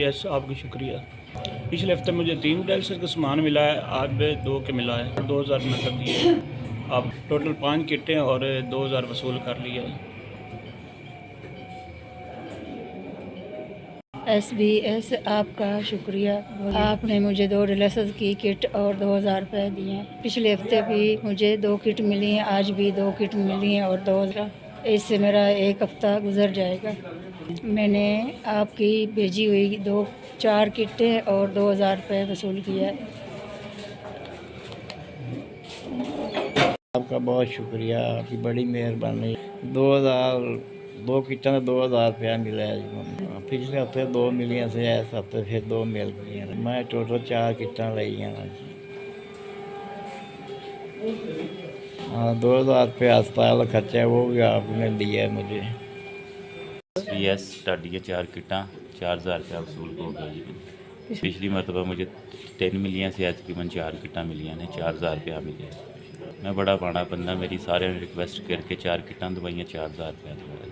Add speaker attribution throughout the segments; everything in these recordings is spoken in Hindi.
Speaker 1: यस, आपका शुक्रिया। पिछले हफ्ते मुझे 3 टेल्सर का सामान मिला है, आज भी 2 के मिला है। 2000 नकद दिए। अब टोटल 5 किटें और 2000 वसूल कर लिया है।
Speaker 2: SBS आपका शुक्रिया। आपने मुझे 2 ड्रेसेस की किट और 2000 रुपये दिए हैं। पिछले हफ्ते भी मुझे 2 किट मिली हैं, आज भी 2 किट मिली हैं और 2000। इससे मेरा एक हफ्ता गुजर जाएगा। मैंने आपकी भेजी हुई 4 किटें और 2000 रुपये वसूल किया है।
Speaker 3: आपका बहुत शुक्रिया, आपकी बड़ी मेहरबानी। 2 किटां का 2000 रुपया मिला है जी। पिछले हफ्ते 2 मिलियां से इस हफ्ते फिर 2 मिल गई। मैं टोटल 4 किटां लईयां हाँ। 2000 रुपया अस्पताल खर्चा है, वो भी आपने दिया है मुझे।
Speaker 4: SBS ਤੁਹਾਡੀਆਂ 4 किटां 4000 रुपया वसूल हो गया जी। पिछली मरतबा मुझे 3 मिलियां से तकरीबन 4 किटां मिलियां ने, 4000 रुपया मिले। मैं बड़ा माड़ा बंदा, मेरी सारे ने रिक्वेस्ट करके 4 किटां दवाइयां 4000 रुपया दवाया।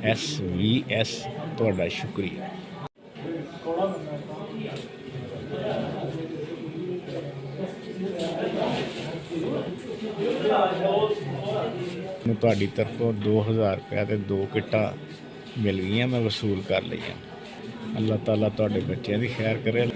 Speaker 5: SVS ਤੁਹਾਡਾ ਸ਼ੁਕਰੀਆ। ਮੈਨੂੰ ਤੁਹਾਡੀ ਤਰਫੋਂ 2000 रुपया ਤੇ 2 किटां मिल गई, मैं वसूल कर लईਆਂ। अल्लाह ताला ਤੁਹਾਡੇ ਬੱਚਿਆਂ ਦੀ खैर करे।